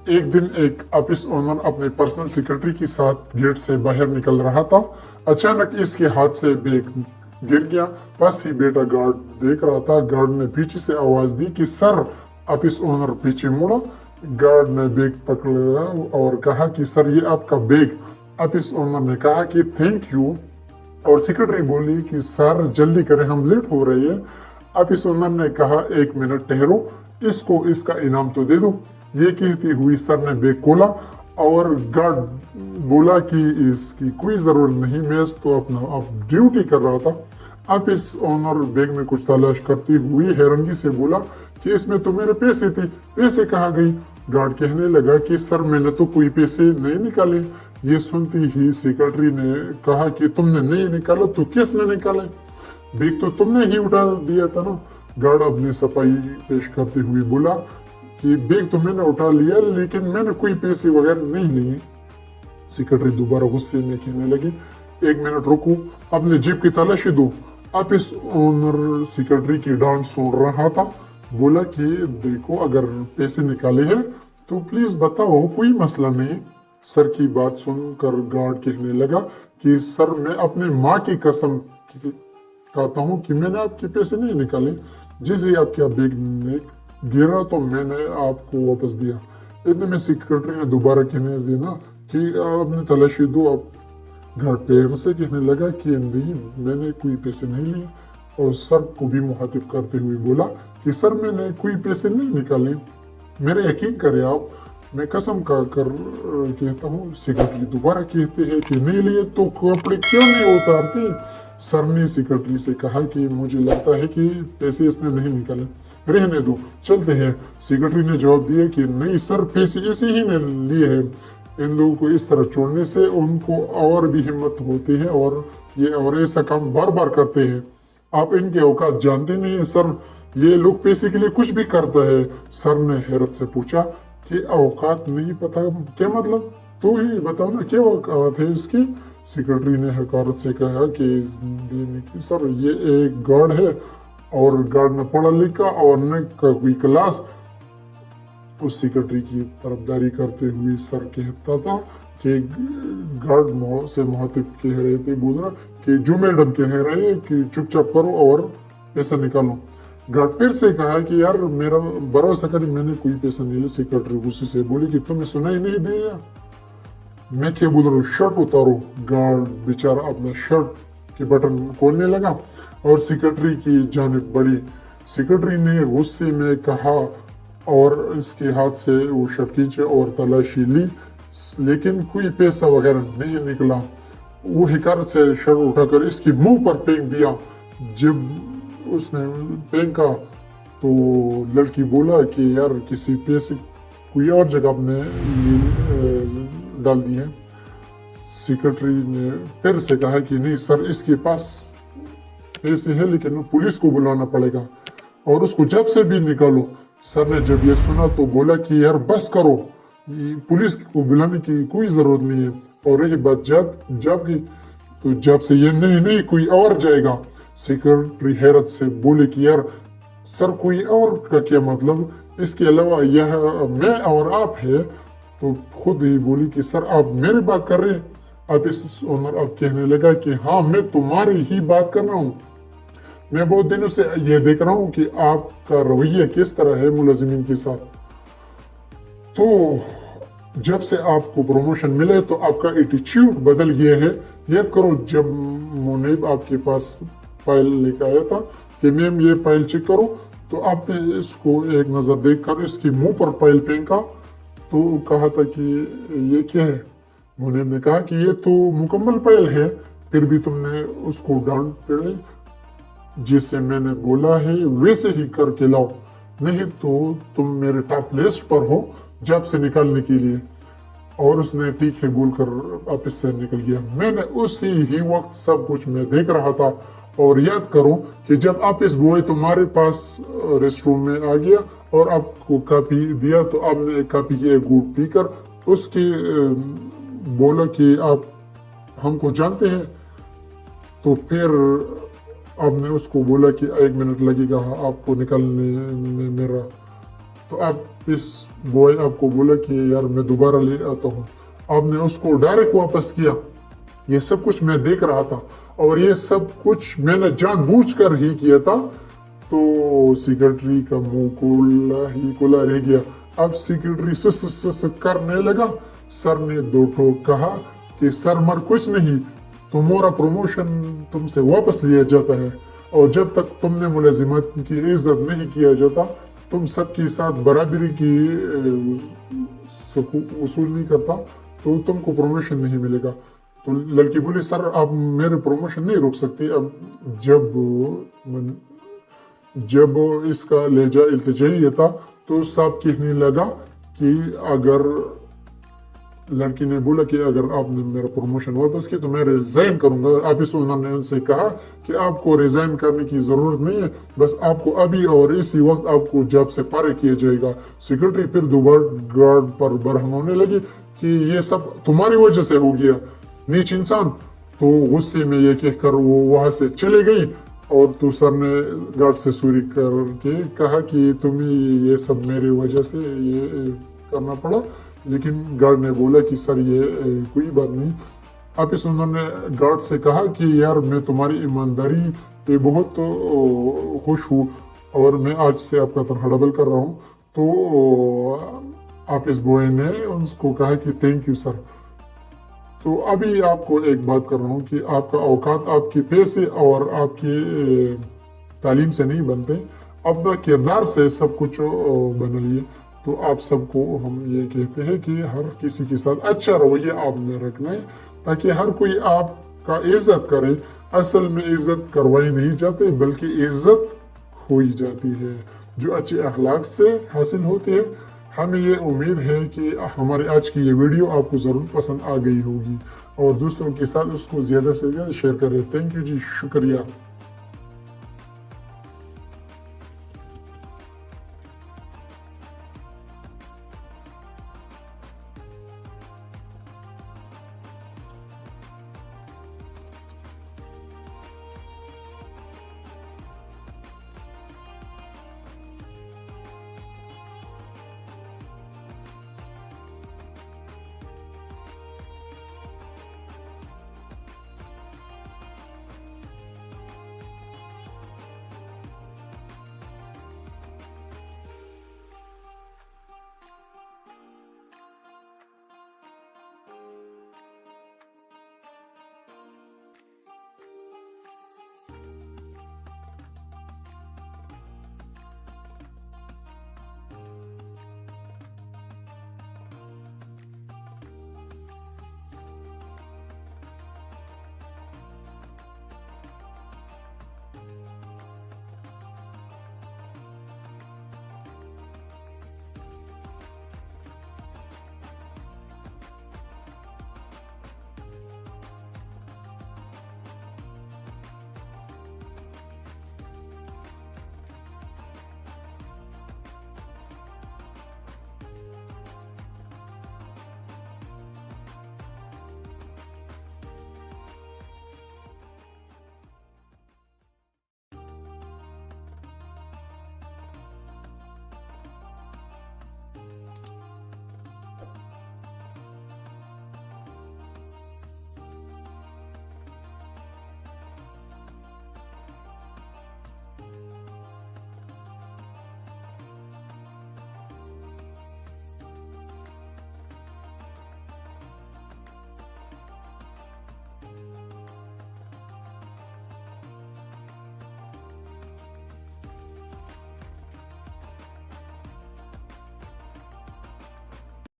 एक दिन एक ऑफिस ओनर अपने पर्सनल सेक्रेटरी के साथ गेट से बाहर निकल रहा था। अचानक इसके हाथ से बैग गिर गया। पास ही बेटा गार्ड देख रहा था। गार्ड ने पीछे से आवाज दी कि सर। ऑफिस ओनर पीछे मुड़ा। गार्ड ने बैग पकड़ा और कहा कि सर ये आपका बैग। ऑफिस ओनर ने कहा कि थैंक यू और सेक्रेटरी बोली कि सर जल्दी करें, हम लेट हो रही है। ऑफिस ओनर ने कहा 1 मिनट ठहरो, इसको इसका इनाम तो दे दो। ये कहती हुई सर ने बैग खोला और गार्ड बोला कि इसकी कोई जरूरत नहीं, मैं तो अपना ड्यूटी कर रहा था। ऑफिस ओनर बैग में कुछ तलाश करती हुई हैरानगी से बोला कि इसमें तो मेरे पैसे थे, पैसे कहाँ गई? गार्ड कहने लगा कि सर मैंने तो कोई पैसे नहीं निकाले। ये सुनती ही सेक्रेटरी ने कहा कि तुमने नहीं निकाला तो किसने निकाले? बैग तो तुमने ही उठा दिया था ना। गार्ड अपनी सफाई पेश करते हुए बोला कि बैग तो मैंने उठा लिया लेकिन मैंने कोई पैसे वगैरह नहीं लिए। सेक्रेटरी दोबारा गुस्से में कहने लगी 1 मिनट रुको, अपने जेब की तलाशी दो। ऑफिस ओनर सेक्रेटरी की डांट सुन रहा था। बोला कि देखो अगर पैसे निकाले हैं तो प्लीज बताओ, कोई मसला नहीं। सर की बात सुनकर गार्ड कहने लगा कि सर मैं अपने माँ की कसम कहता हूँ कि मैंने आपके पैसे नहीं निकाले। जैसे ही आपके बैग में गिरा तो मैंने आपको वापस दिया। इतने में सेक्रेटरी ने दोबारा कहने देना कि अपनी तलाशी दो। आप घर पे से कहने लगा कि नहीं मैंने कोई पैसे नहीं लिए और सर को भी मुखातिब करते हुए बोला कि सर मैंने कोई पैसे नहीं निकाले, मेरे यकीन करें आप, मैं कसम कर कहता हूँ। सेक्रेटरी दोबारा कहते हैं कि नहीं लिए तो कपड़े क्यों नहीं उतारते? सर ने सेक्रेटरी से कहा कि मुझे लगता है कि पैसे इसने नहीं निकाले, रहने दो, चलते हैं। सेक्रेटरी ने जवाब दिया कि नहीं सर, पैसे इसी ही ने लिए हैं। इन लोगों को इस तरह छोड़ने से उनको और भी हिम्मत होती है और ऐसा काम बार बार करते हैं। आप इनके औकात जानते नहीं है सर, ये लोग पैसे के लिए कुछ भी करता है। सर ने हैरत से पूछा कि औकात नहीं पता क्या मतलब? तो ही बताओ ना क्या औकात है इसकी? सेक्रेटरी ने हकारत से कहा कि देने की सर ये एक गार्ड है और गार्ड न पढ़ा लिखा और न कोई क्लास। उस सेक्रेटरी की तरफदारी करते हुए सर कहता था कि गार्ड से मुखातिब कह रहे थे, बोल रहा कि जो मैडम कह रहे हैं कि चुपचाप करो और पैसा निकालो। गार्ड फिर से कहा कि यार मेरा भरोसा करें, मैंने कोई पैसा नहीं लिया। सेक्रेटरी गुस्से से बोली कि तुम्हें सुनाई नहीं दिया? मैं क्या बोल रहा हूँ, शर्ट उतारो। गार्ड बेचारा अपना शर्ट के बटन खोलने लगा और सेक्रेटरी की जानिब बढ़ी। सेक्रेटरी ने गुस्से में कहा और इसके हाथ से वो शर्ट खींचे और तलाशी ली, लेकिन कोई पैसा वगैरह नहीं निकला। वो हिकारत से शर्ट उठाकर इसके मुंह पर फेंक दिया। जब उसने फेंका तो लड़की बोला कि यार किसी पैसे कोई और जगह अपने डाल दिए। सेक्रेटरी ने फिर से कहा कि नहीं सर, इसके पास पैसे है लेकिन पुलिस को बुलाना पड़ेगा और उसको जब से भी निकालो। सर ने जब ये सुना तो बोला कि यार बस करो, पुलिस को बुलाने की कोई जरूरत नहीं है। और रही बात जब की तो जब से ये नहीं कोई और जाएगा। सेक्रेटरी हैरत से बोले कि यार सर कोई और का क्या मतलब? इसके अलावा यह मैं और आप है। तो खुद ही बोली कि सर आप मेरी बात कर रहे हैं? अब इस ओनर अब कहने लगा कि हाँ मैं तुम्हारी ही बात कर रहा हूँ। मैं बहुत दिनों से ये देख रहा हूँ कि आपका रवैया किस तरह है मुलाजिमीन के साथ। तो जब से आपको प्रमोशन मिले तो आपका एटीट्यूड बदल गया है। याद करो जब मुनीब आपके पास फाइल लेकर आया था कि मैम ये फाइल चेक करो, तो आपने इसको एक नज़र देखकर इसके मुंह पर फाइल फेंका तो कहा था कि ये क्या है? मुनीब ने कहा कि ये तो मुकम्मल फाइल है, फिर भी तुमने उसको डांट पड़ी। जैसे मैंने बोला है वैसे ही करके लाओ, नहीं तो तुम मेरे टॉप लिस्ट पर हो जॉब से निकालने के लिए। और उसने ठीक है बोलकर ऑफिस से निकल गया। मैंने उसी ही वक्त सब कुछ मैं देख रहा था। और याद करो कि जब ऑफिस बॉय तुम्हारे पास रेस्ट रूम में आ गया और आपको कॉपी दिया तो आपने कॉपी की एक घूंट पीकर उसकी बोला कि आप हमको जानते हैं। तो फिर आपने उसको बोला कि 1 मिनट लगेगा आपको निकालने में मेरा। تو اب اس بوائے آپ کو بولا کہ یار میں دوبارہ لے آتا ہوں، آپ نے اس کو ڈائریکٹ واپس کیا. یہ سب کچھ میں دیکھ رہا تھا اور یہ سب کچھ میں نے جان بوجھ کر ہی کیا تھا. تو سیکرٹری کا منہ کھلا رہ گیا. اب سیکرٹری سس کرنے لگا. سر نے دو ٹوک کہا کہ سر مر کچھ نہیں، تمہارا پروموشن تم سے واپس لیا جاتا ہے، اور جب تک تم نے ملازمت کی عزت نہیں کیا جاتا، تم سب کے ساتھ برابری کی وصول نہیں کرتا، تو تم کو پروموشن نہیں ملے گا. تو لڑکی بولی سر آپ میرے پروموشن نہیں روک سکتے. اب جب اس کا لہجہ التجائی تھا تو صاحب کہنے لگا کہ اگر لڑکی نے بولا کہ اگر آپ نے میرا پروموشن واپس کیا تو میں ریزائن کروں گا. انہوں نے ان سے کہا کہ آپ کو ریزائن کرنے کی ضرورت نہیں ہے، بس آپ کو ابھی اور اسی وقت آپ کو جاب سے پارے کیا جائے گا. سیکرٹری پھر دوبارہ گارڈ پر برہم ہونے لگی کہ یہ سب تمہاری وجہ سے ہو گیا نیچ انسان. تو غصے میں یہ کہہ کر وہ وہاں سے چلے گئی. اور تو سر نے گارڈ سے سوری کر کے کہا کہ تمہیں یہ سب میری وجہ سے یہ کرنا پڑا. لیکن گارڈ نے بولا کہ سر یہ کوئی بات نہیں. اب انہوں نے گارڈ سے کہا کہ یار میں تمہاری ایمانداری پہ بہت خوش ہوں اور میں آج سے آپ کا تنخواہ ڈبل کر رہا ہوں. تو آفس بوائے نے ان کو کہا کہ تھینک یو سر. تو ابھی آپ کو ایک بات کر رہا ہوں کہ آپ کا اوقات آپ کے پیسے اور آپ کی تعلیم سے نہیں بنتے، اپنا کردار سے سب کچھ بنا لیے. تو آپ سب کو ہم یہ کہتے ہیں کہ ہر کسی کے ساتھ اچھا رویہ آپ نے رکھنا ہے تاکہ ہر کوئی آپ کا عزت کرے. اصل میں عزت کروائی نہیں جاتی بلکہ عزت کھوئی جاتی ہے جو اچھے اخلاق سے حاصل ہوتے ہیں. ہمیں یہ امید ہے کہ ہمارے آج کی یہ ویڈیو آپ کو ضرور پسند آ گئی ہوگی اور دوسروں کے ساتھ اس کو زیادہ سے زیادہ شیئر کریں. تھینک یو جی، شکریہ.